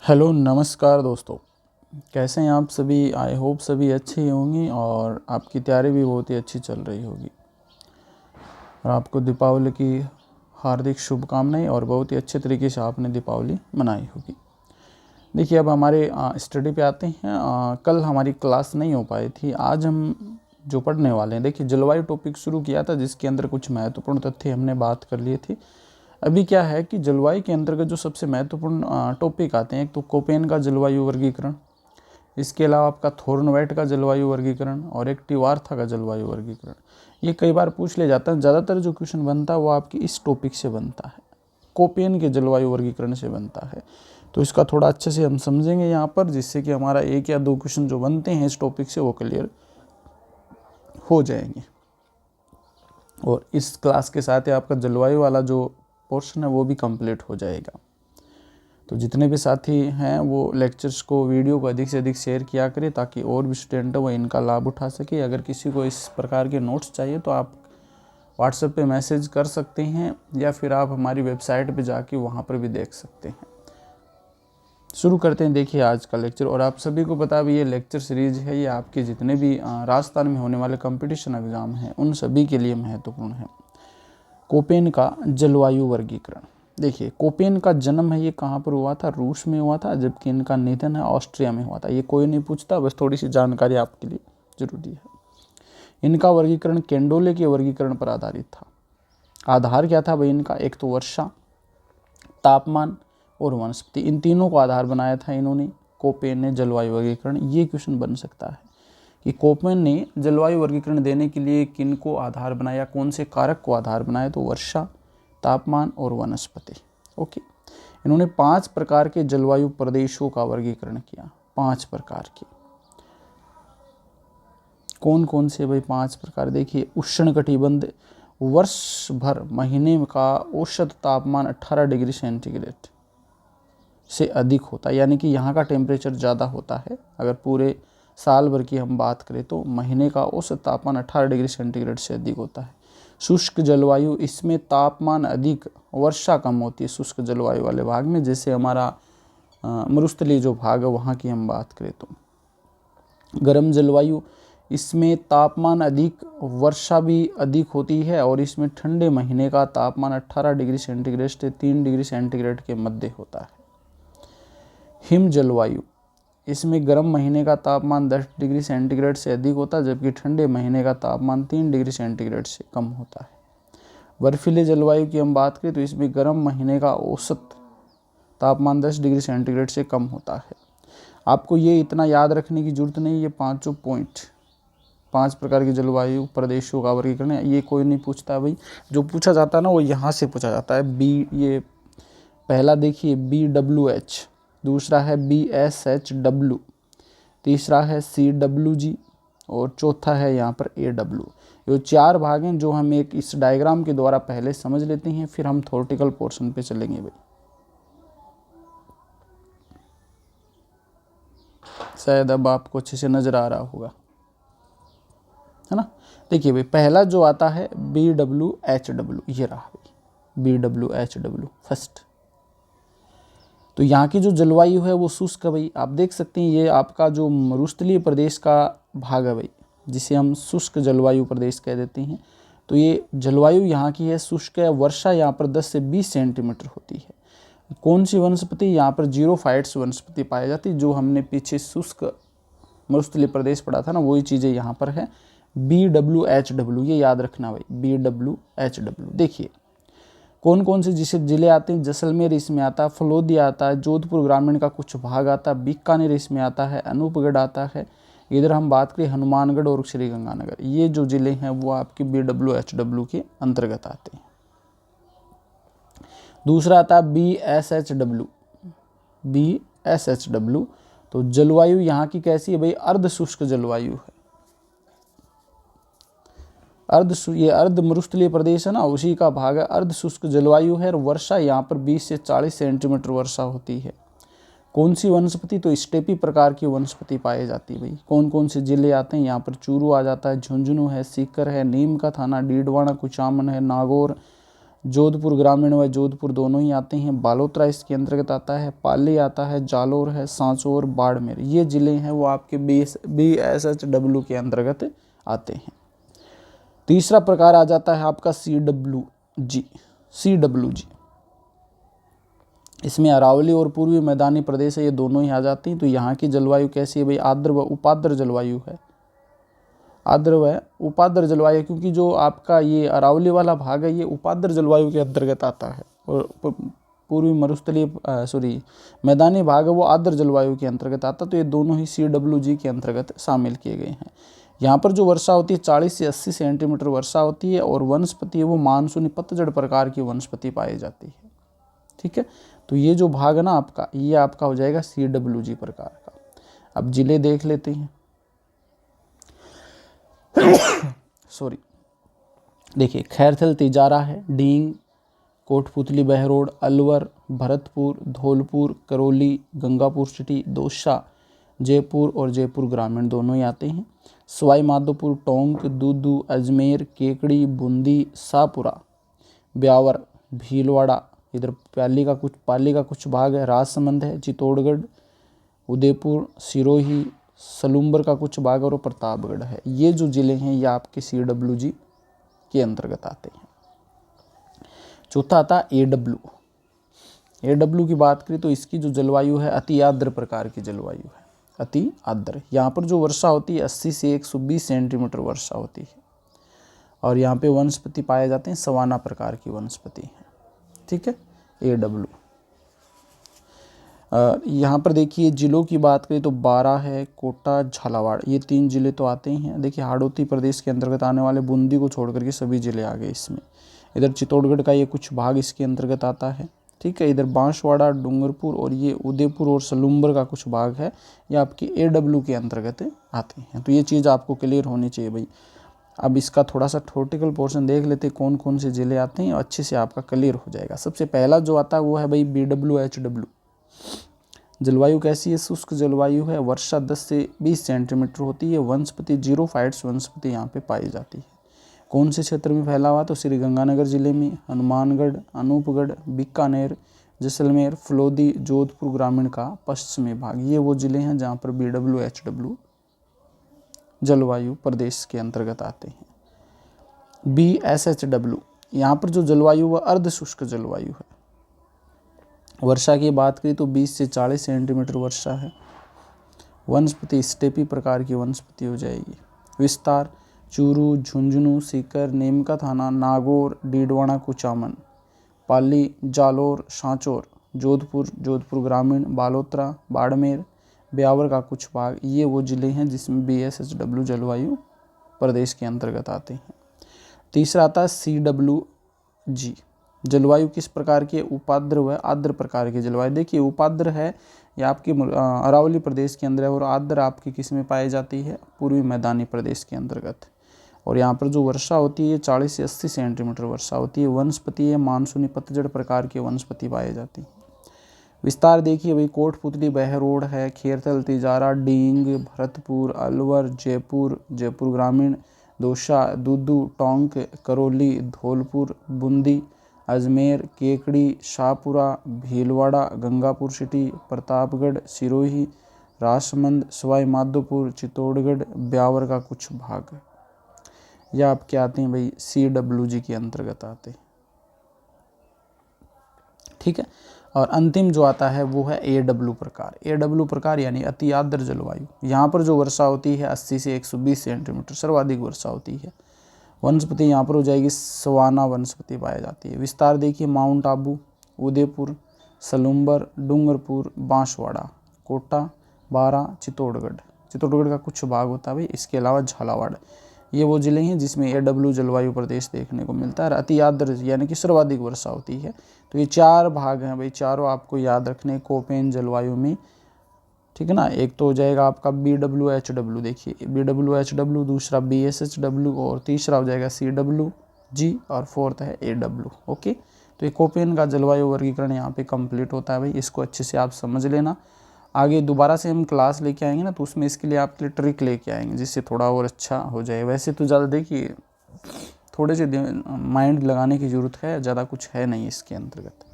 Hello नमस्कार दोस्तों। कैसे हैं आप सभी। आई होप सभी अच्छी ही होंगी और आपकी तैयारी भी बहुत ही अच्छी चल रही होगी और आपको दीपावली की हार्दिक शुभकामनाएं और बहुत ही अच्छे तरीके से आपने दीपावली मनाई होगी। देखिए अब हमारे स्टडी पे आते हैं। कल हमारी क्लास नहीं हो पाई थी। आज हम जो पढ़ने वाले हैं, देखिए जलवायु टॉपिक शुरू किया था जिसके अंदर कुछ महत्वपूर्ण तथ्य हमने बात कर लिए थे। अभी क्या है कि जलवायु के अंतर्गत जो सबसे महत्वपूर्ण टॉपिक आते हैं, एक तो कोपेन का जलवायु वर्गीकरण, इसके अलावा आपका थोर्नवेट का जलवायु वर्गीकरण और एक टिवार्था का जलवायु वर्गीकरण। ये कई बार पूछ लिया जाता है। ज़्यादातर जो क्वेश्चन बनता है वो आपकी इस टॉपिक से बनता है, कोपेन के जलवायु वर्गीकरण से बनता है। तो इसका थोड़ा अच्छे से हम समझेंगे यहाँ पर, जिससे कि हमारा एक या दो क्वेश्चन जो बनते हैं इस टॉपिक से वो क्लियर हो जाएंगे। और इस क्लास के साथ ही आपका जलवायु वाला जो पोर्शन है वो भी कंप्लीट हो जाएगा। तो जितने भी साथी हैं वो लेक्चर्स को, वीडियो को अधिक से अधिक शेयर किया करें ताकि और भी स्टूडेंट वो इनका लाभ उठा सके। अगर किसी को इस प्रकार के नोट्स चाहिए तो आप व्हाट्सएप पे मैसेज कर सकते हैं या फिर आप हमारी वेबसाइट पे जाके वहाँ पर भी देख सकते हैं। शुरू करते हैं देखिए आज का लेक्चर। और आप सभी को पता भी ये लेक्चर सीरीज है, ये आपके जितने भी राजस्थान में होने वाले कंपटीशन एग्ज़ाम हैं उन सभी के लिए महत्वपूर्ण है। कोपेन का जलवायु वर्गीकरण। देखिए कोपेन का जन्म है ये कहाँ पर हुआ था, रूस में हुआ था, जबकि इनका निधन है ऑस्ट्रिया में हुआ था। ये कोई नहीं पूछता, बस थोड़ी सी जानकारी आपके लिए जरूरी है। इनका वर्गीकरण केंडोले के वर्गीकरण पर आधारित था। आधार क्या था भाई इनका, एक तो वर्षा, तापमान और वनस्पति, इन तीनों को आधार बनाया था इन्होंने। कोपेन ने जलवायु वर्गीकरण, ये क्वेश्चन बन सकता है कि कोपेन ने जलवायु वर्गीकरण देने के लिए किन को आधार बनाया, कौन से कारक को आधार बनाया, तो वर्षा, तापमान और वनस्पति। ओके, इन्होंने 5 प्रकार के जलवायु प्रदेशों का वर्गीकरण किया। 5 प्रकार के, कौन कौन से भाई 5 प्रकार। देखिए उष्णकटिबंध, वर्ष भर महीने का औसत तापमान 18 डिग्री सेंटीग्रेड से अधिक होता है, यानी कि यहाँ का टेम्परेचर ज़्यादा होता है। अगर पूरे साल भर की हम बात करें तो महीने का औसत तापमान 18 डिग्री सेंटीग्रेड से अधिक होता है। शुष्क जलवायु, इसमें तापमान अधिक, वर्षा कम होती है शुष्क जलवायु वाले भाग में। जैसे हमारा मरुस्थलीय जो भाग है वहाँ की हम बात करें तो। गर्म जलवायु, इसमें तापमान अधिक, वर्षा भी अधिक होती है और इसमें ठंडे महीने का तापमान 18 डिग्री सेंटीग्रेड से 3 डिग्री सेंटीग्रेड के मध्य होता है। हिम जलवायु, इसमें गर्म महीने का तापमान 10 डिग्री सेंटीग्रेड से अधिक होता है, जबकि ठंडे महीने का तापमान 3 डिग्री सेंटीग्रेड से कम होता है। बर्फीले जलवायु की हम बात करें तो इसमें गर्म महीने का औसत तापमान 10 डिग्री सेंटीग्रेड से कम होता है। आपको ये इतना याद रखने की जरूरत नहीं, ये पाँचों पॉइंट, 5 प्रकार की जलवायु प्रदेशों का वर्गीकरण है, ये कोई नहीं पूछता भाई। जो पूछा जाता है ना वो यहाँ से पूछा जाता है। बी, ये पहला देखिए BWH, दूसरा है BSHW, तीसरा है CWG और चौथा है यहाँ पर AW। ये 4 भाग हैं जो हम एक इस डायग्राम के द्वारा पहले समझ लेते हैं, फिर हम थ्योरेटिकल पोर्शन पे चलेंगे भाई। शायद अब आपको अच्छे से नजर आ रहा होगा, है ना। देखिए भाई पहला जो आता है BWHW, ये रहा भाई BWHW फर्स्ट। तो यहाँ की जो जलवायु है वो शुष्क है भाई। आप देख सकते हैं ये आपका जो मरुस्थलीय प्रदेश का भाग है भाई, जिसे हम शुष्क जलवायु प्रदेश कह देते हैं। तो ये जलवायु यहाँ की है शुष्क है। वर्षा यहाँ पर 10 से 20 सेंटीमीटर होती है। कौन सी वनस्पति, यहाँ पर जीरोफाइट्स वनस्पति पाई जाती है, जो हमने पीछे शुष्क मरुस्थलीय प्रदेश पढ़ा था ना, वही चीज़ें यहाँ पर है। BWHW, ये याद रखना भाई BWHW। देखिए कौन कौन से जिसे जिले आते हैं, जैसलमेर इसमें आता है, फलोदिया आता है, जोधपुर ग्रामीण का कुछ भाग आता है, बीकानेर इसमें आता है, अनूपगढ़ आता है। इधर हम बात करें हनुमानगढ़ और श्रीगंगानगर, ये जो जिले हैं वो आपके BWHW के अंतर्गत आते हैं। दूसरा आता है BSHW। तो जलवायु यहाँ की कैसी है भाई, अर्ध शुष्क जलवायु है। ये अर्ध मरुस्थलीय प्रदेश है ना, उसी का भाग है। अर्ध शुष्क जलवायु है और वर्षा यहाँ पर 20 से 40 सेंटीमीटर वर्षा होती है। कौन सी वनस्पति, तो स्टेपी प्रकार की वनस्पति पाई जाती है भाई। कौन कौन से जिले आते हैं, यहाँ पर चूरू आ जाता है, झुंझुनू है, सीकर है, नीम का थाना, डीडवाना, कुचामन है, नागौर, जोधपुर ग्रामीण व जोधपुर दोनों ही आते हैं। बालोतरा इसके अंतर्गत आता है, पाली आता है, जालोर है, सांचौर, बाड़मेर, ये ज़िले हैं वो आपके BSHW के अंतर्गत आते हैं। तीसरा प्रकार आ जाता है आपका CWG। इसमें अरावली और पूर्वी मैदानी प्रदेश है, ये दोनों ही आ जाती हैं। तो यहाँ की जलवायु कैसी है भाई? आर्द्र व उपाद्र जलवायु है। आर्द्र व उपाद्र जलवायु, क्योंकि जो आपका ये अरावली वाला भाग है ये उपाद्र जलवायु के अंतर्गत आता है, और पूर्वी मरुस्थलीय मैदानी भाग है वो आर्द्र जलवायु के अंतर्गत आता है। तो ये दोनों ही CWG के अंतर्गत शामिल किए गए हैं। यहाँ पर जो वर्षा होती है 40 से 80 सेंटीमीटर वर्षा होती है, और वनस्पति है वो मानसूनी पतझड़ प्रकार की वनस्पति पाई जाती है। ठीक है, तो ये जो भाग है ना आपका, ये आपका हो जाएगा CWG प्रकार का। अब जिले देख लेते हैं। सॉरी, देखिए खैरथल तिजारा है, डींग, कोटपुतली बहरोड, अलवर, भरतपुर, धौलपुर, करौली, गंगापुर सिटी, दौसा, जयपुर और जयपुर ग्रामीण दोनों ही आते हैं। सवाई माधोपुर, टोंक, दूदू, अजमेर, केकड़ी, बूंदी, शाहपुरा, ब्यावर, भीलवाड़ा, इधर पाली का कुछ भाग है, राजसमंद है, चित्तौड़गढ़, उदयपुर, सिरोही, सलूम्बर का कुछ भाग और प्रतापगढ़ है। ये जो ज़िले हैं ये आपके CWG के अंतर्गत आते हैं। चौथा आता है AW की बात करें तो इसकी जो जलवायु है अति आर्द्र प्रकार की जलवायु है, अति आर्द्र। यहाँ पर जो वर्षा होती है 80 से 120 सेंटीमीटर वर्षा होती है, और यहाँ पे वनस्पति पाए जाते हैं सवाना प्रकार की वनस्पति हैं। ठीक है, AW। यहाँ पर देखिए जिलों की बात करें तो 12 है, कोटा, झालावाड़, ये 3 जिले तो आते ही हैं। देखिए हाड़ौती प्रदेश के अंतर्गत आने वाले बूंदी को छोड़ करके सभी जिले आ गए इसमें। इधर चित्तौड़गढ़ का ये कुछ भाग इसके अंतर्गत आता है। ठीक है, इधर बांसवाड़ा, डूंगरपुर और ये उदयपुर और सलूम्बर का कुछ भाग है, ये आपकी AW के अंतर्गत आते हैं। तो ये चीज़ आपको क्लियर होनी चाहिए भाई। अब इसका थोड़ा सा थ्योरेटिकल पोर्शन देख लेते हैं, कौन कौन से ज़िले आते हैं, अच्छे से आपका क्लियर हो जाएगा। सबसे पहला जो आता है वो है भाई BWHW। जलवायु कैसी है? शुष्क जलवायु है, वर्षा 10 से 20 सेंटीमीटर होती है, वनस्पति 0 फाइट्स वनस्पति यहाँ पे पाई जाती है। कौन से क्षेत्र में फैला हुआ? तो श्री गंगानगर जिले में, हनुमानगढ़, अनूपगढ़, बीकानेर, जैसलमेर, फलोदी, जोधपुर ग्रामीण का पश्चिमी भाग, ये वो जिले हैं जहाँ पर BWHW जलवायु प्रदेश के अंतर्गत आते हैं। BSHW, यहाँ पर जो जलवायु वह अर्ध शुष्क जलवायु है। वर्षा की बात करें तो 20 से 40 सेंटीमीटर वर्षा है। वनस्पति स्टेपी प्रकार की वनस्पति हो जाएगी। विस्तार चूरू, झुंझुनू, सीकर, नीमका थाना, नागौर, डीडवाना, कुचामन, पाली, जालोर, सांचौर, जोधपुर ग्रामीण, बालोतरा, बाड़मेर, ब्यावर का कुछ भाग, ये वो ज़िले हैं जिसमें BSHW जलवायु प्रदेश के अंतर्गत आते हैं। तीसरा आता है CWG। जलवायु किस प्रकार की? उपाद्र व आर्द्र प्रकार की जलवायु। देखिए उपाद्र है ये आपकी अरावली प्रदेश के अंदर है, और आर्द्र आपकी किस में पाई जाती है? पूर्वी मैदानी प्रदेश के अंतर्गत। और यहाँ पर जो वर्षा होती है 40 से 80 सेंटीमीटर वर्षा होती है। वनस्पति है मानसूनी पतझड़ प्रकार की वनस्पति पाई जाती है। विस्तार देखिए भाई, कोटपुतली बहरोड है, खैरथल तिजारा, डींग, भरतपुर, अलवर, जयपुर ग्रामीण, दौसा, दूदू, टोंक, करौली, धौलपुर, बूंदी, अजमेर, केकड़ी, शाहपुरा, भीलवाड़ा, गंगापुर सिटी, प्रतापगढ़, सिरोही, राजसमंद, सवाई माधोपुर, चित्तौड़गढ़, ब्यावर का कुछ भाग, यह आपके आते हैं भाई CWG के अंतर्गत आते हैं। ठीक है, और अंतिम जो आता है वो है AW प्रकार। AW प्रकार यानी अति आर्द्र जलवायु। यहाँ पर जो वर्षा होती है 80 से 120 सेंटीमीटर सर्वाधिक वर्षा होती है। वनस्पति यहाँ पर हो जाएगी सवाना वनस्पति पाई जाती है। विस्तार देखिए, माउंट आबू, उदयपुर, सलूम्बर, डूंगरपुर, बांसवाड़ा, कोटा, बारा, चित्तौड़गढ़ का कुछ भाग होता है भाई। इसके अलावा झालावाड़, ये वो ज़िले हैं जिसमें AW जलवायु प्रदेश देखने को मिलता है। अति आर्द्र यानी कि सर्वाधिक वर्षा होती है। तो ये 4 भाग हैं भाई, चारों आपको याद रखने कोपेन जलवायु में। ठीक है ना, एक तो हो जाएगा आपका BWHW, देखिए BWHW, दूसरा BSHW और तीसरा हो जाएगा CWG और फोर्थ है AW। ओके, तो ये कोपेन का जलवायु वर्गीकरण यहाँ पे कंप्लीट होता है भाई। इसको अच्छे से आप समझ लेना। आगे दोबारा से हम क्लास लेके आएंगे ना, तो उसमें इसके लिए आपके लिए ट्रिक लेके आएंगे जिससे थोड़ा और अच्छा हो जाए। वैसे तो ज़्यादा देखिए थोड़े से माइंड लगाने की ज़रूरत है, ज़्यादा कुछ है नहीं इसके अंतर्गत।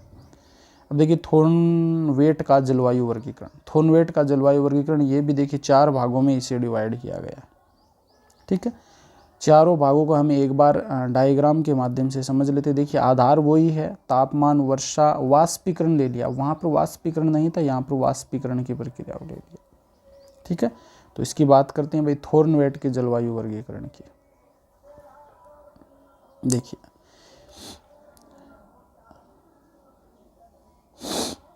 अब देखिए थोर्नवेट का जलवायु वर्गीकरण। थोर्नवेट का जलवायु वर्गीकरण ये भी देखिए 4 भागों में इसे डिवाइड किया गया है। ठीक है, चारों भागों को हम एक बार डायग्राम के माध्यम से समझ लेते। देखिए आधार वही है, तापमान, वर्षा, वाष्पीकरण ले लिया, वहाँ पर वाष्पीकरण नहीं था, यहाँ पर वाष्पीकरण की प्रक्रिया ले लिया। ठीक है, तो इसकी बात करते हैं भाई थोर्नवेट के जलवायु वर्गीकरण की। देखिए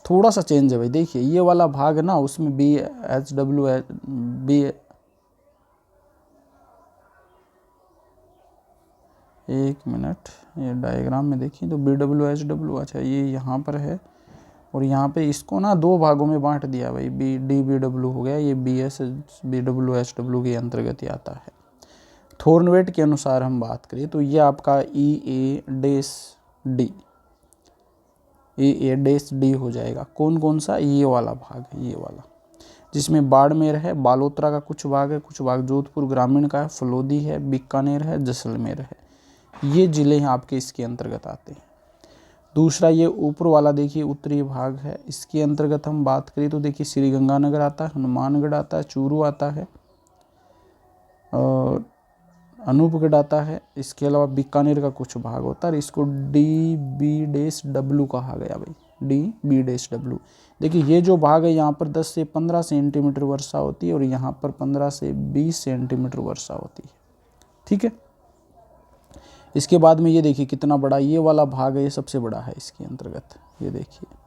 थोड़ा सा चेंज है भाई। देखिए ये वाला भाग ना, उसमें बी एक मिनट, ये डायग्राम में देखिए तो BWHW, अच्छा ये यहाँ पर है, और यहाँ पे इसको ना 2 भागों में बांट दिया भाई, DBW हो गया, ये BWHW के अंतर्गत ही आता है। थोर्नवेट के अनुसार हम बात करें तो ये आपका EA-D हो जाएगा। कौन कौन सा? ये वाला भाग है, ये वाला, जिसमें बाड़मेर है, बालोतरा का कुछ भाग है, कुछ भाग जोधपुर ग्रामीण का है, फलोदी है, बीकानेर है, जैसलमेर है, ये जिले हैं आपके इसके अंतर्गत आते हैं। दूसरा ये ऊपर वाला देखिए उत्तरी भाग है, इसके अंतर्गत हम बात करें तो देखिए श्रीगंगानगर आता है, हनुमानगढ़ आता है, चूरू आता है और अनूपगढ़ आता है। इसके अलावा बीकानेर का कुछ भाग होता है, इसको DB-W कहा गया भाई, DB-W। देखिए ये जो भाग है यहाँ पर 10 से 15 सेंटीमीटर वर्षा होती है और यहाँ पर 15 से 20 सेंटीमीटर वर्षा होती है। ठीक है, इसके बाद में ये देखिए कितना बड़ा ये वाला भाग है, ये सबसे बड़ा है इसके अंतर्गत। ये देखिए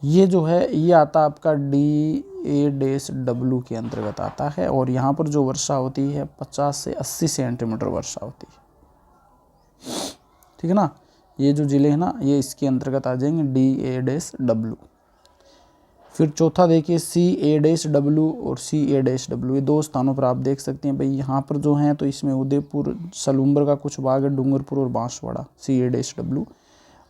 ये जो है ये आता आपका DA-W के अंतर्गत आता है, और यहाँ पर जो वर्षा होती है 50 से 80 सेंटीमीटर वर्षा होती है। ठीक है ना, ये जो जिले हैं ना ये इसके अंतर्गत आ जाएंगे, DA-W। फिर चौथा देखिए CA-W और CA-W, ये 2 स्थानों पर आप देख सकते हैं भाई। यहाँ पर जो हैं तो इसमें उदयपुर, सलूम्बर का कुछ भाग है, डूंगरपुर और बांसवाड़ा, CA-W।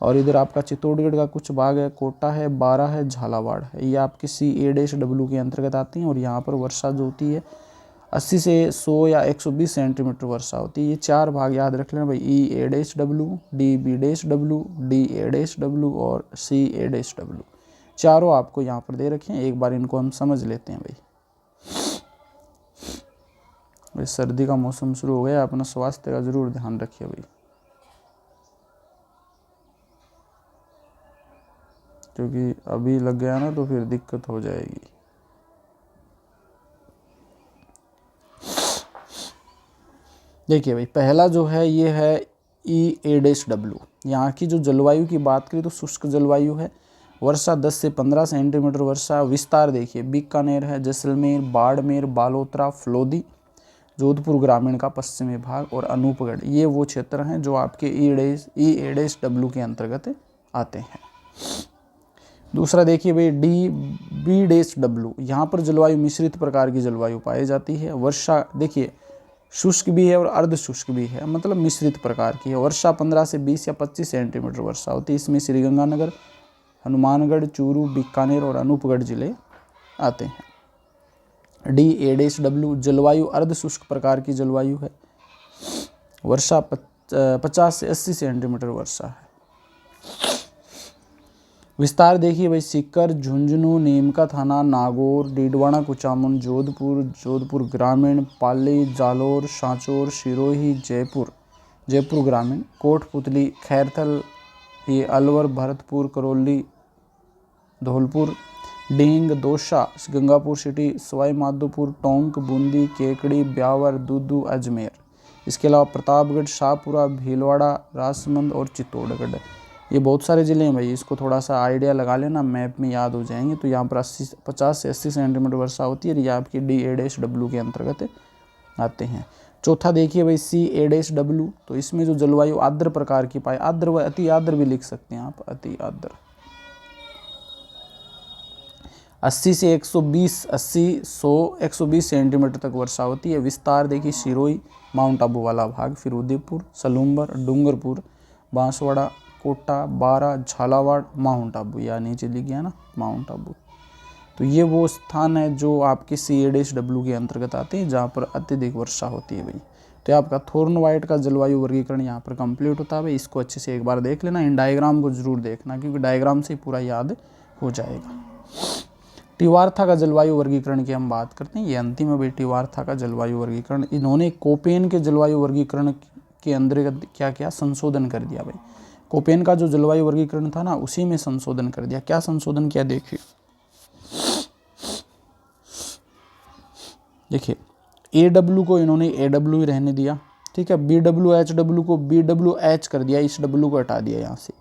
और इधर आपका चित्तौड़गढ़ का कुछ भाग है, कोटा है, बारा है, झालावाड़ है, ये आपके CA-W के अंतर्गत आती हैं। और यहाँ पर वर्षा जो होती है 80 से 100 या 120 सेंटीमीटर वर्षा होती है। ये 4 भाग याद रख लेना भाई, EA-W, DB-W, DA-W और CA-W, चारों आपको यहाँ पर दे रखे हैं। एक बार इनको हम समझ लेते हैं भाई। सर्दी का मौसम शुरू हो गया, अपना स्वास्थ्य का जरूर ध्यान रखिए भाई, क्योंकि अभी लग गया ना तो फिर दिक्कत हो जाएगी। देखिए भाई पहला जो है ये है EA-W। यहाँ की जो जलवायु की बात करें तो शुष्क जलवायु है, वर्षा 10 से 15 सेंटीमीटर वर्षा। विस्तार देखिए बीकानेर है, जैसलमेर, बाड़मेर, बालोतरा, फलोदी, जोधपुर ग्रामीण का पश्चिमी भाग और अनूपगढ़, ये वो क्षेत्र हैं जो आपके EA-W के अंतर्गत आते हैं। दूसरा देखिए भाई DB-W, यहाँ पर जलवायु मिश्रित प्रकार की जलवायु पाई जाती है। वर्षा देखिए शुष्क भी है और अर्ध शुष्क भी है, मतलब मिश्रित प्रकार की है। वर्षा 15 से 20 या 25 सेंटीमीटर वर्षा होती है। इसमें श्रीगंगानगर, हनुमानगढ़, चूरू, बीकानेर और अनूपगढ़ जिले आते हैं। DA-W जलवायु अर्ध शुष्क प्रकार की जलवायु है, वर्षा 50 से 80 सेंटीमीटर वर्षा है। विस्तार देखिए भाई सीकर, झुंझुनू, नीमका थाना, नागौर, डीडवाना, कुचामन, जोधपुर ग्रामीण, पाली, जालोर, सांचौर, सिरोही, जयपुर ग्रामीण, कोटपुतली, खैरथल, ये अलवर, भरतपुर, करौली, धौलपुर, डींग, दौसा, गंगापुर सिटी, सवाई माधोपुर, टोंक, बूंदी, केकड़ी, ब्यावर, दूदू, अजमेर। इसके अलावा प्रतापगढ़, शाहपुरा, भीलवाड़ा, राजसमंद और चित्तौड़गढ़, ये बहुत सारे ज़िले हैं भाई। इसको थोड़ा सा आइडिया लगा लेना, मैप में याद हो जाएंगे। तो यहाँ पर 50 से 80 सेंटीमीटर वर्षा होती है, ये आपकी DA-W के अंतर्गत आते हैं। चौथा देखिए भाई CA-W, तो इसमें जो जलवायु आर्द्र प्रकार की पाए, आर्द्र व अति आर्द्र भी लिख सकते हैं आप, अति आर्द्र, 80 से 120, 80, 100, 120 सेंटीमीटर तक वर्षा होती है। विस्तार देखिए सिरोही, माउंट आबू वाला भाग, फिर उदयपुर, सलूम्बर, डूंगरपुर, बांसवाड़ा, कोटा, बारा, झालावाड़, माउंट आबू, या नीचे लिख गया ना माउंट आबू। तो ये वो स्थान है जो आपके CA-W के अंतर्गत आते हैं जहाँ पर अत्यधिक वर्षा होती है भाई। तो ये आपका थॉर्नवाइट का जलवायु वर्गीकरण यहाँ पर कंप्लीट होता है। भाई इसको अच्छे से एक बार देख लेना, इन डायग्राम को जरूर देखना क्योंकि डायग्राम से ही पूरा याद हो जाएगा। टिवार्था का जलवायु वर्गीकरण की हम बात करते हैं, ये अंतिम है भाई टिवार्था का जलवायु वर्गीकरण। इन्होंने कोपेन के जलवायु वर्गीकरण के अंतर्गत क्या किया, संशोधन कर दिया भाई। कोपेन का जो जलवायु वर्गीकरण था ना, उसी में संशोधन कर दिया। क्या संशोधन किया देखिए, AW को इन्होंने AW ही रहने दिया, ठीक है। BW HW को BWH कर दिया, इस W को हटा दिया यहाँ से।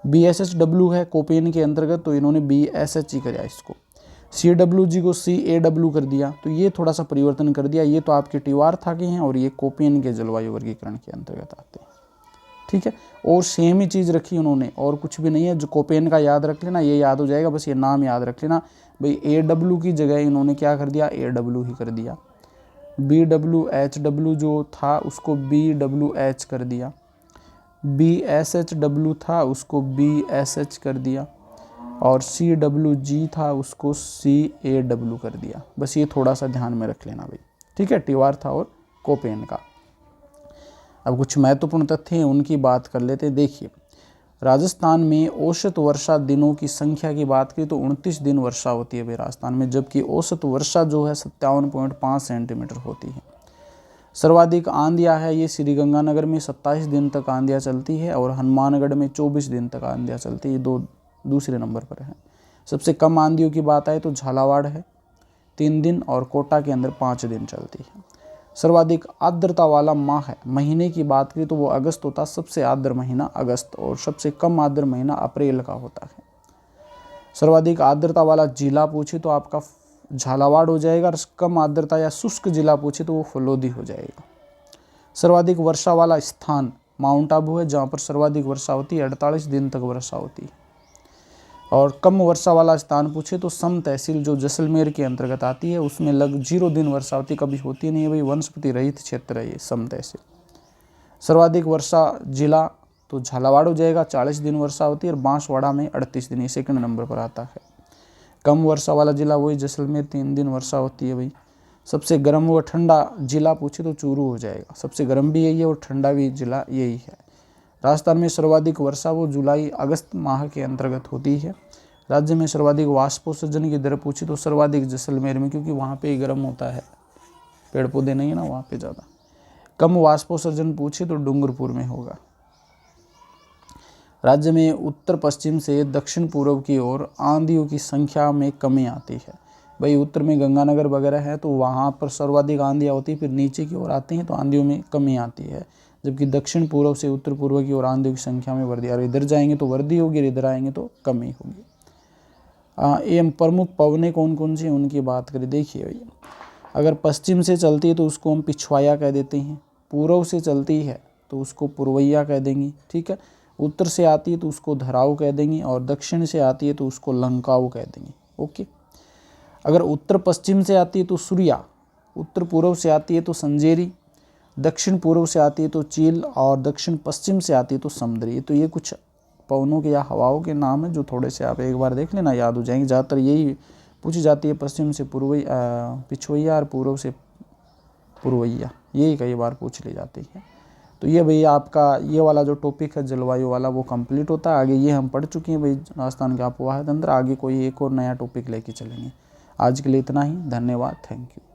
BSHW है कोपेन के अंतर्गत, तो इन्होंने BSH ही कराया इसको। CWG को CAW कर दिया, तो ये थोड़ा सा परिवर्तन कर दिया। ये तो आपके टिवार्था के हैं और ये कोपेन के जलवायु वर्गीकरण के अंतर्गत आते हैं, ठीक है। और सेम ही चीज़ रखी उन्होंने, और कुछ भी नहीं है। जो कोपेन का याद रख लेना, ये याद हो जाएगा, बस ये नाम याद रख लेना भाई। AW की जगह इन्होंने क्या कर दिया, AW ही कर दिया। BWHW जो था उसको BWH कर दिया। BSHW था उसको BSH कर दिया, और CWG था उसको CAW कर दिया। बस ये थोड़ा सा ध्यान में रख लेना भाई, ठीक है, टिवार्था और कोपेन का। अब कुछ महत्वपूर्ण तथ्य हैं, उनकी बात कर लेते हैं। देखिए, राजस्थान में औसत वर्षा दिनों की संख्या की बात करें तो 29 दिन वर्षा होती है भाई राजस्थान में, जबकि औसत वर्षा जो है 57.5 सेंटीमीटर होती है। सर्वाधिक आंधियाँ है ये श्रीगंगानगर में 27 दिन तक आंधियाँ चलती है, और हनुमानगढ़ में 24 दिन तक आंधियाँ चलती है, दूसरे नंबर पर है। सबसे कम आंधियों की बात आए तो झालावाड़ है 3 दिन, और कोटा के अंदर 5 दिन चलती है। सर्वाधिक आर्द्रता वाला माह है, महीने की बात करें तो वो अगस्त होता है, सबसे आर्द्र महीना अगस्त, और सबसे कम आर्द्र महीना अप्रैल का होता है। सर्वाधिक आर्द्रता वाला जिला पूछे तो आपका झालावाड़ हो जाएगा, और कम आर्द्रता या शुष्क जिला पूछे तो वो फलोदी हो जाएगा। सर्वाधिक वर्षा वाला स्थान माउंट आबू है, जहाँ पर सर्वाधिक वर्षा होती है, 48 दिन तक वर्षा होती है। और कम वर्षा वाला स्थान पूछे तो सम तहसील जो जैसलमेर के अंतर्गत आती है, उसमें लग 0 दिन वर्षा होती, कभी होती नहीं है भाई, वनस्पति रहित क्षेत्र है ये सम तहसील। सर्वाधिक वर्षा जिला तो झालावाड़ हो जाएगा, 40 दिन वर्षा होती है, और बांसवाड़ा में 38 दिन, ये सेकंड नंबर पर आता है। कम वर्षा वाला जिला वही जैसलमेर, 3 दिन वर्षा होती है भाई। सबसे गर्म व ठंडा जिला पूछे तो चूरू हो जाएगा, सबसे गर्म भी यही है और ठंडा भी जिला यही है। राजस्थान में सर्वाधिक वर्षा वो जुलाई अगस्त माह के अंतर्गत होती है। राज्य में सर्वाधिक वाष्पोत्सर्जन की दर पूछी तो सर्वाधिक जैसलमेर में, क्योंकि वहाँ पे ही गर्म होता है, पेड़ पौधे नहीं है ना वहाँ पे ज़्यादा। कम वाष्पोत्सर्जन पूछे तो डूंगरपुर में होगा। राज्य में उत्तर पश्चिम से दक्षिण पूर्व की ओर आंधियों की संख्या में कमी आती है भाई। उत्तर में गंगानगर वगैरह है तो वहाँ पर सर्वाधिक आंधियाँ होती है, फिर नीचे की ओर आती हैं तो आंधियों में कमी आती है, जबकि दक्षिण पूर्व से उत्तर पूर्व की ओर आंधियों की संख्या में वृद्धि। और इधर जाएंगे तो वृद्धि होगी, इधर आएंगे तो कमी होगी। एवं प्रमुख पवनें कौन कौन सी हैं उनकी बात करें। देखिए भैया, अगर पश्चिम से चलती है तो उसको हम पिछवाया कह देते हैं, पूर्व से चलती है तो उसको पुरवैया कह देंगे, ठीक है। उत्तर से आती है तो उसको धराव कह देंगे, और दक्षिण से आती है तो उसको लंकाऊ कह देंगे, ओके। अगर उत्तर पश्चिम से आती है तो सूर्या, उत्तर पूर्व से आती है तो संजेरी, दक्षिण पूर्व से आती है तो चील, और दक्षिण पश्चिम से आती है तो समुद्री। तो ये कुछ पवनों के या हवाओं के नाम है जो थोड़े से आप एक बार देख लेना, याद हो जाएंगे। ज़्यादातर यही पूछी जाती है, पश्चिम से पिछवैया और पूर्व से पुरवैया, यही कई बार पूछ ली जाती है। तो ये भाई आपका ये वाला जो टॉपिक है जलवायु वाला वो कंप्लीट होता है। आगे ये हम पढ़ चुके हैं भाई राजस्थान के आबोहवा तंत्र, आगे कोई एक और नया टॉपिक लेके चलेंगे। आज के लिए इतना ही, धन्यवाद, थैंक यू।